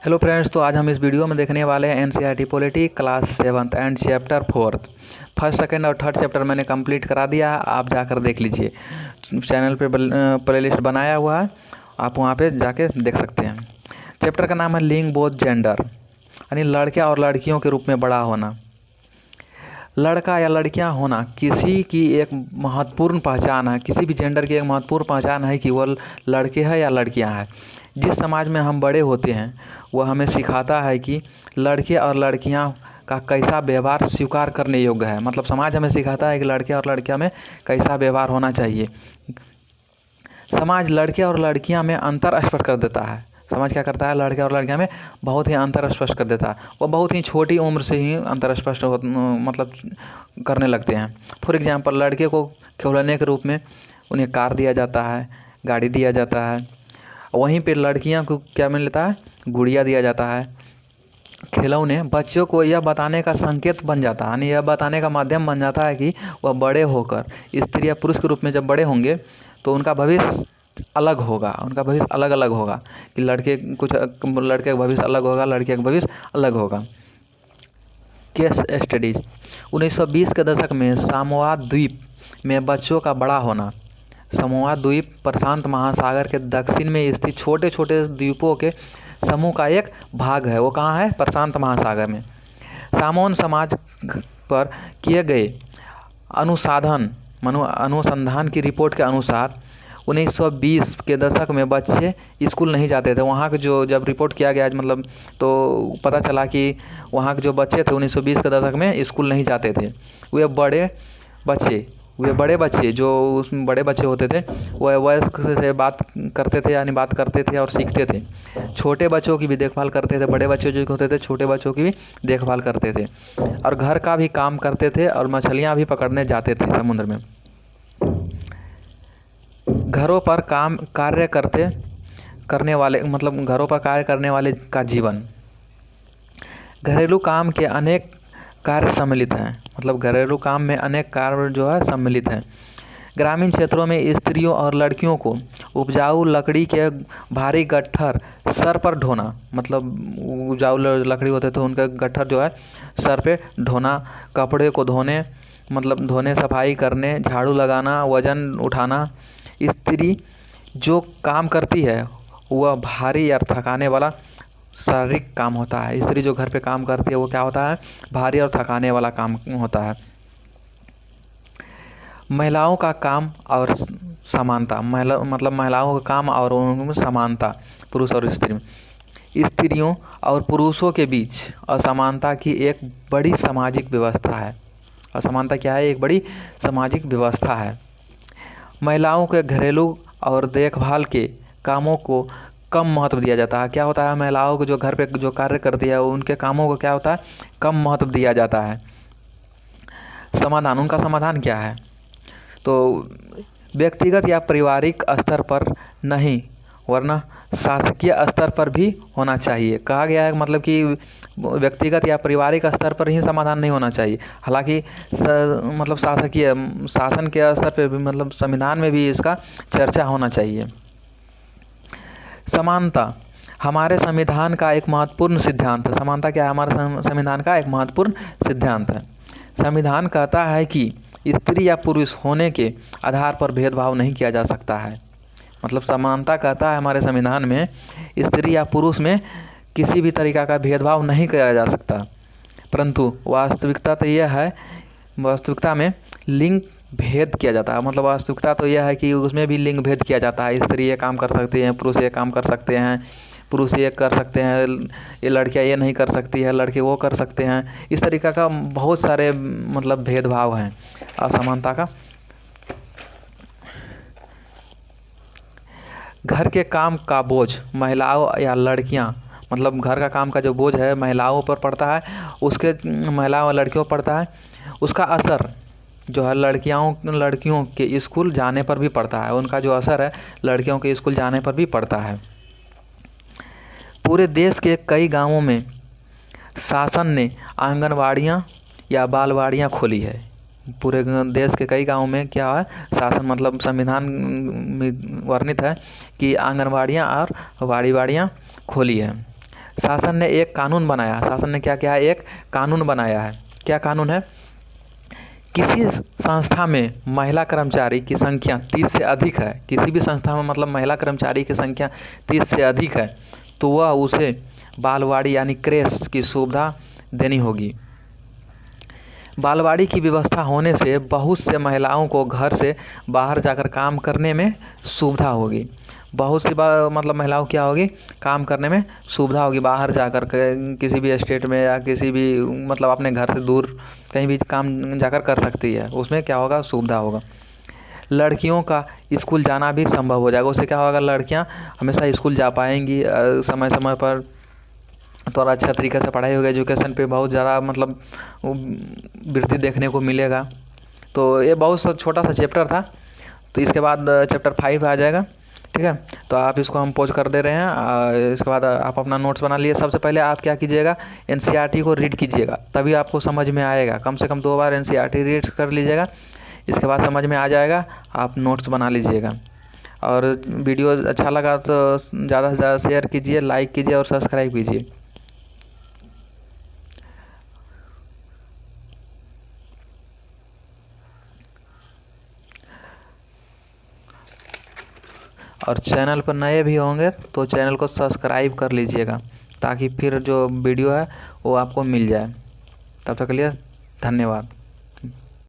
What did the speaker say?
Hello friends, तो आज हम इस वीडियो में देखने वाले हैं NCERT polity class 7th and chapter 4th। First second और थर्ड चैप्टर मैंने कंप्लीट करा दिया है, आप जाकर देख लीजिए। चैनल पे प्लेलिस्ट बनाया हुआ है, आप वहाँ पे जाके देख सकते हैं। चैप्टर का नाम है लिंग बोथ जेंडर, यानी लड़कियाँ और लड़कियों के रूप में बड़ा होना। लड़का या लड़कियां होना किसी की एक महत्वपूर्ण पहचान है, किसी भी जेंडर की एक महत्वपूर्ण पहचान है कि वह लड़के हैं या लड़कियां हैं। जिस समाज में हम बड़े होते हैं वह हमें सिखाता है कि लड़के और लड़कियां का कैसा व्यवहार स्वीकार करने योग्य है। मतलब समाज हमें सिखाता है कि लड़के और लड़कियां में कैसा व्यवहार होना चाहिए। समाज लड़के और लड़कियां में अंतर स्पष्ट कर देता है। समाज क्या करता है, लड़के और लड़कियां में बहुत ही अंतर स्पष्ट कर देता है। वो बहुत ही छोटी उम्र से ही अंतर स्पष्ट मतलब करने लगते हैं। फॉर एग्जांपल, लड़के को खिलौने के रूप में उन्हें कार दिया जाता है, गाड़ी दिया जाता है। वहीं पे लड़कियां को क्या मिलता है, गुड़िया दिया जाता है। खिलौने बच्चों को यह बताने का संकेत बन जाता है, यानी यह बताने का माध्यम बन जाता है कि वह बड़े होकर स्त्री या पुरुष के रूप में जब बड़े होंगे तो उनका भविष्य अलग होगा, उनका भविष्य अलग अलग होगा। कि लड़के का भविष्य अलग होगा, लड़के का भविष्य अलग होगा। केस स्टडीज 1920 के दशक में सामोआ द्वीप में बच्चों का बड़ा होना। सामोआ द्वीप प्रशांत महासागर के दक्षिण में स्थित छोटे छोटे द्वीपों के समूह का एक भाग है। वो कहाँ है, प्रशांत महासागर में। सामोन समाज पर किए गए अनुसंधान की रिपोर्ट के अनुसार 1920 के दशक में बच्चे स्कूल नहीं जाते थे। वहाँ के जो जब रिपोर्ट किया गया मतलब तो पता चला कि वहाँ के जो बच्चे थे 1920 के दशक में स्कूल नहीं जाते थे। वे बड़े बच्चे जो उसमें बड़े बच्चे होते थे वह वयस्क से बात करते थे, यानी बात करते थे और सीखते थे। छोटे बच्चों की भी देखभाल करते थे, बड़े बच्चे जो होते थे छोटे बच्चों की भी देखभाल करते थे, और घर का भी काम करते थे और मछलियाँ भी पकड़ने जाते थे समुद्र में। घरों पर कार्य करने वाले का जीवन। घरेलू काम के अनेक कार्य सम्मिलित हैं, मतलब घरेलू काम में अनेक कार्य जो है सम्मिलित हैं। ग्रामीण क्षेत्रों में स्त्रियों और लड़कियों को उपजाऊ लकड़ी के भारी गट्ठर सर पर ढोना, मतलब उपजाऊ लकड़ी होते थे उनका गट्ठर जो है सर पे ढोना, कपड़े को धोने मतलब धोने, सफाई करने, झाड़ू लगाना, वजन उठाना। स्त्री जो काम करती है वह भारी और थकाने वाला शारीरिक काम होता है। स्त्री जो घर पे काम करती है वो क्या होता है, भारी और थकाने वाला काम होता है। महिलाओं का काम और समानता, महिलाओं का काम और उनमें समानता पुरुष और स्त्री में। स्त्रियों और पुरुषों के बीच असमानता की एक बड़ी सामाजिक व्यवस्था है। असमानता क्या है, एक बड़ी सामाजिक व्यवस्था है। महिलाओं के घरेलू और देखभाल के कामों को कम महत्व दिया जाता है। क्या होता है, महिलाओं को जो घर पे जो कार्य करती है उनके कामों को क्या होता है, कम महत्व दिया जाता है। समाधान, उनका समाधान क्या है, तो व्यक्तिगत या पारिवारिक स्तर पर नहीं वरना शासकीय स्तर पर भी होना चाहिए। कहा गया है मतलब कि व्यक्तिगत या पारिवारिक स्तर पर ही समाधान नहीं होना चाहिए। हालांकि मतलब शासन के स्तर पर भी मतलब संविधान में भी इसका चर्चा होना चाहिए। समानता हमारे संविधान का एक महत्वपूर्ण सिद्धांत है। समानता क्या है, हमारे संविधान का एक महत्वपूर्ण सिद्धांत है। संविधान कहता है कि स्त्री या पुरुष होने के आधार पर भेदभाव नहीं किया जा सकता है। मतलब समानता कहता है हमारे संविधान में स्त्री या पुरुष में किसी भी तरीका का भेदभाव नहीं किया जा सकता, परंतु वास्तविकता में लिंग भेद किया जाता है। मतलब वास्तविकता तो यह है कि उसमें भी लिंग भेद किया जाता है। स्त्री ये काम कर सकती हैं, पुरुष ये काम कर सकते हैं, पुरुष ये कर सकते हैं, ये लड़कियां ये नहीं कर सकती है, लड़के वो कर सकते हैं। इस तरीका का बहुत सारे मतलब भेदभाव हैं असमानता का। घर के काम का बोझ महिलाओं या लड़कियां, मतलब घर का काम का जो बोझ है महिलाओं पर पड़ता है, उसके महिलाओं और लड़कियों पर पड़ता है। उसका असर जो है लड़कियों के स्कूल जाने पर भी पड़ता है। उनका जो असर है लड़कियों के स्कूल जाने पर भी पड़ता है। पूरे देश के कई गांवों में शासन ने आंगनवाड़ियां या बालवाड़ियां खोली है। पूरे देश के कई गांवों में क्या है, शासन मतलब संविधान में वर्णित है कि आंगनवाड़ियां और वाड़ियां खोली है। शासन ने एक कानून बनाया, शासन ने क्या किया है, एक कानून बनाया है। क्या कानून है? किसी संस्था में महिला कर्मचारी की संख्या 30 से अधिक है, किसी भी संस्था में मतलब महिला कर्मचारी की संख्या 30 से अधिक है तो वह उसे बालवाड़ी यानी क्रेच की सुविधा देनी होगी। बालवाड़ी की व्यवस्था होने से बहुत से महिलाओं को घर से बाहर जाकर काम करने में सुविधा होगी। बहुत सी बार मतलब महिलाओं क्या होगी, काम करने में सुविधा होगी, बाहर जाकर किसी भी स्टेट में या किसी भी मतलब अपने घर से दूर कहीं भी काम जाकर कर सकती है, उसमें क्या होगा, सुविधा होगा। लड़कियों का स्कूल जाना भी संभव हो जाएगा, उससे क्या होगा, लड़कियां हमेशा स्कूल जा पाएंगी, समय समय पर थोड़ा अच्छा तरीके से पढ़ाई होगी, एजुकेशन पे बहुत ज़्यादा मतलब वृद्धि देखने को मिलेगा। तो ये बहुत छोटा सा चैप्टर था, तो इसके बाद चैप्टर 5 आ जाएगा। ठीक है, तो आप इसको हम पॉज कर दे रहे हैं। इसके बाद आप अपना नोट्स बना लिए। सबसे पहले आप क्या कीजिएगा, एनसीईआरटी को रीड कीजिएगा, तभी आपको समझ में आएगा। कम से कम 2 बार एनसीईआरटी रीड कर लीजिएगा, इसके बाद समझ में आ जाएगा, आप नोट्स बना लीजिएगा। और वीडियो अच्छा लगा तो ज़्यादा से ज़्यादा शेयर कीजिए, लाइक कीजिए और सब्सक्राइब कीजिए। और चैनल पर नए भी होंगे तो चैनल को सब्सक्राइब कर लीजिएगा, ताकि फिर जो वीडियो है वो आपको मिल जाए। तब तक के लिए धन्यवाद।